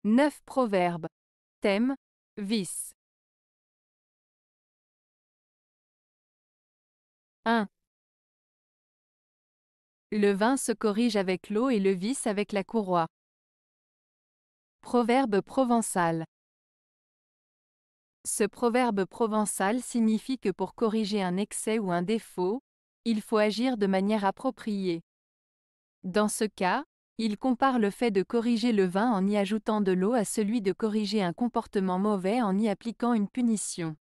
9 proverbes. Thème, vice. 1. Le vin se corrige avec l'eau et le vice avec la courroie. Proverbe provençal. Ce proverbe provençal signifie que pour corriger un excès ou un défaut, il faut agir de manière appropriée. Dans ce cas, il compare le fait de corriger le vin en y ajoutant de l'eau à celui de corriger un comportement mauvais en y appliquant une punition.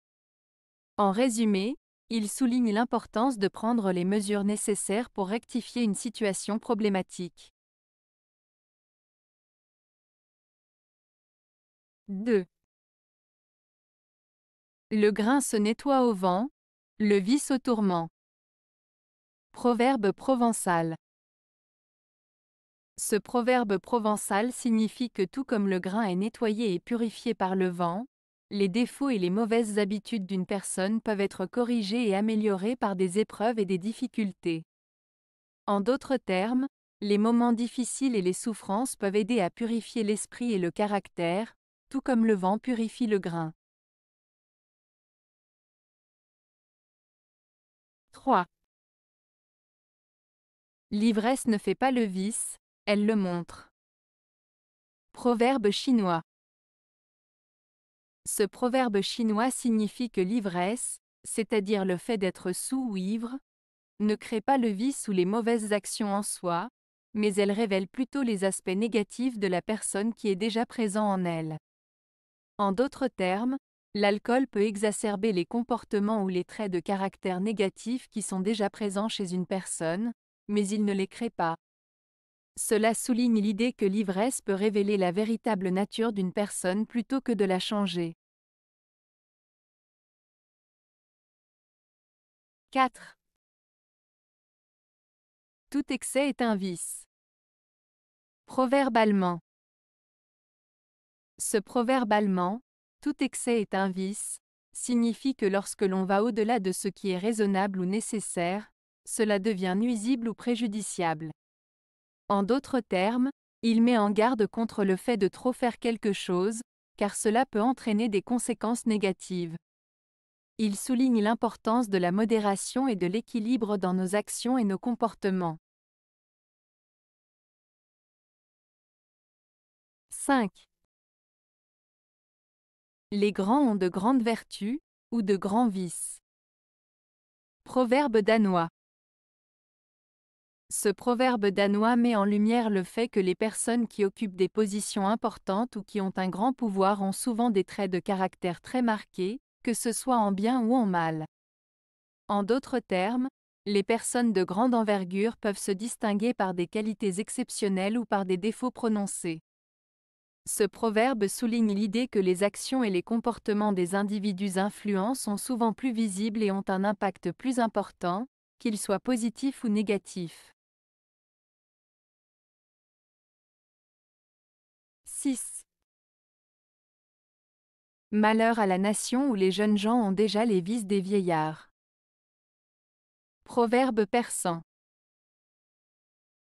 En résumé, il souligne l'importance de prendre les mesures nécessaires pour rectifier une situation problématique. 2. Le grain se nettoie au vent, le vice au tourment. Proverbe provençal. Ce proverbe provençal signifie que tout comme le grain est nettoyé et purifié par le vent, les défauts et les mauvaises habitudes d'une personne peuvent être corrigés et améliorés par des épreuves et des difficultés. En d'autres termes, les moments difficiles et les souffrances peuvent aider à purifier l'esprit et le caractère, tout comme le vent purifie le grain. 3. L'ivresse ne fait pas le vice, elle le montre. Proverbe chinois. Ce proverbe chinois signifie que l'ivresse, c'est-à-dire le fait d'être saoul ou ivre, ne crée pas le vice ou les mauvaises actions en soi, mais elle révèle plutôt les aspects négatifs de la personne qui est déjà présent en elle. En d'autres termes, l'alcool peut exacerber les comportements ou les traits de caractère négatifs qui sont déjà présents chez une personne, mais il ne les crée pas. Cela souligne l'idée que l'ivresse peut révéler la véritable nature d'une personne plutôt que de la changer. 4. Tout excès est un vice. Proverbe allemand. Ce proverbe allemand, tout excès est un vice, signifie que lorsque l'on va au-delà de ce qui est raisonnable ou nécessaire, cela devient nuisible ou préjudiciable. En d'autres termes, il met en garde contre le fait de trop faire quelque chose, car cela peut entraîner des conséquences négatives. Il souligne l'importance de la modération et de l'équilibre dans nos actions et nos comportements. 5. Les grands ont de grandes vertus, ou de grands vices. Proverbe danois. Ce proverbe danois met en lumière le fait que les personnes qui occupent des positions importantes ou qui ont un grand pouvoir ont souvent des traits de caractère très marqués, que ce soit en bien ou en mal. En d'autres termes, les personnes de grande envergure peuvent se distinguer par des qualités exceptionnelles ou par des défauts prononcés. Ce proverbe souligne l'idée que les actions et les comportements des individus influents sont souvent plus visibles et ont un impact plus important, qu'ils soient positifs ou négatifs. 6. Malheur à la nation où les jeunes gens ont déjà les vices des vieillards. Proverbe persan.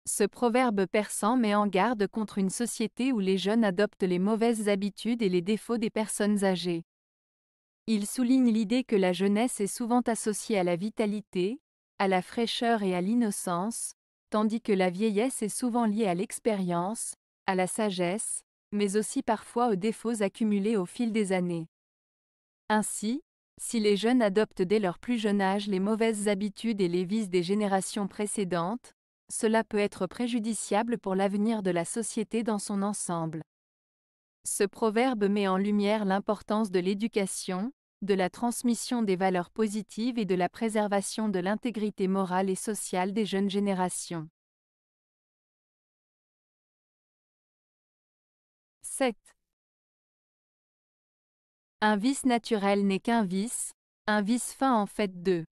Ce proverbe persan met en garde contre une société où les jeunes adoptent les mauvaises habitudes et les défauts des personnes âgées. Il souligne l'idée que la jeunesse est souvent associée à la vitalité, à la fraîcheur et à l'innocence, tandis que la vieillesse est souvent liée à l'expérience, à la sagesse, mais aussi parfois aux défauts accumulés au fil des années. Ainsi, si les jeunes adoptent dès leur plus jeune âge les mauvaises habitudes et les vices des générations précédentes, cela peut être préjudiciable pour l'avenir de la société dans son ensemble. Ce proverbe met en lumière l'importance de l'éducation, de la transmission des valeurs positives et de la préservation de l'intégrité morale et sociale des jeunes générations. 7. Un vice naturel n'est qu'un vice, un vice fin en fait deux.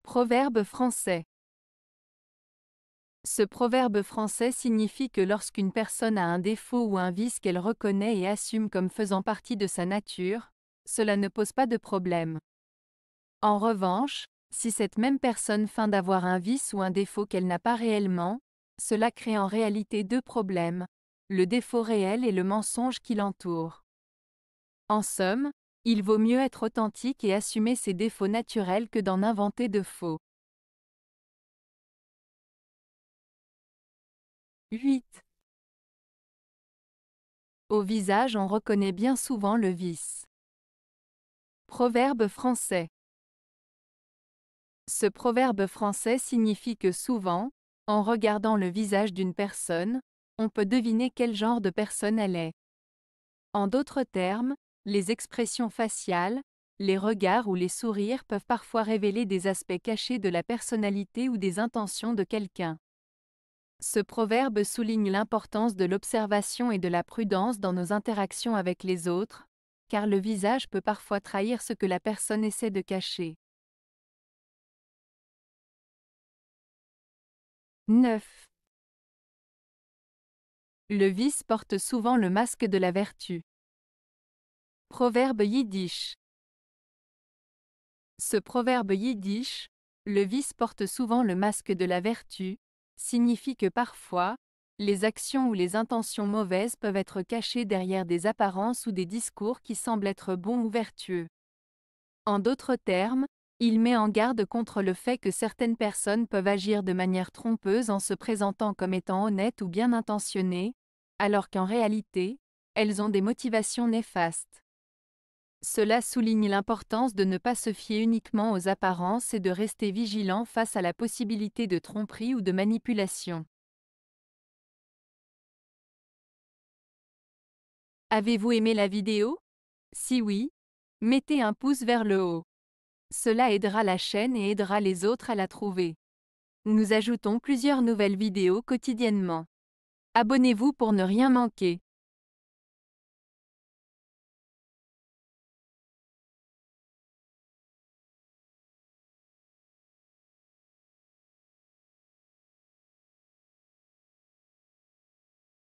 Proverbe français. Ce proverbe français signifie que lorsqu'une personne a un défaut ou un vice qu'elle reconnaît et assume comme faisant partie de sa nature, cela ne pose pas de problème. En revanche, si cette même personne feint d'avoir un vice ou un défaut qu'elle n'a pas réellement, cela crée en réalité deux problèmes. le défaut réel et le mensonge qui l'entoure. En somme, il vaut mieux être authentique et assumer ses défauts naturels que d'en inventer de faux. 8. Au visage on reconnaît bien souvent le vice. Proverbe français. Ce proverbe français signifie que souvent, en regardant le visage d'une personne, on peut deviner quel genre de personne elle est. En d'autres termes, les expressions faciales, les regards ou les sourires peuvent parfois révéler des aspects cachés de la personnalité ou des intentions de quelqu'un. Ce proverbe souligne l'importance de l'observation et de la prudence dans nos interactions avec les autres, car le visage peut parfois trahir ce que la personne essaie de cacher. 9. Le vice porte souvent le masque de la vertu. Proverbe yiddish. Ce proverbe yiddish, le vice porte souvent le masque de la vertu, signifie que parfois, les actions ou les intentions mauvaises peuvent être cachées derrière des apparences ou des discours qui semblent être bons ou vertueux. En d'autres termes, il met en garde contre le fait que certaines personnes peuvent agir de manière trompeuse en se présentant comme étant honnêtes ou bien intentionnées, alors qu'en réalité, elles ont des motivations néfastes. Cela souligne l'importance de ne pas se fier uniquement aux apparences et de rester vigilant face à la possibilité de tromperie ou de manipulation. Avez-vous aimé la vidéo? Si oui, mettez un pouce vers le haut. Cela aidera la chaîne et aidera les autres à la trouver. Nous ajoutons plusieurs nouvelles vidéos quotidiennement. Abonnez-vous pour ne rien manquer.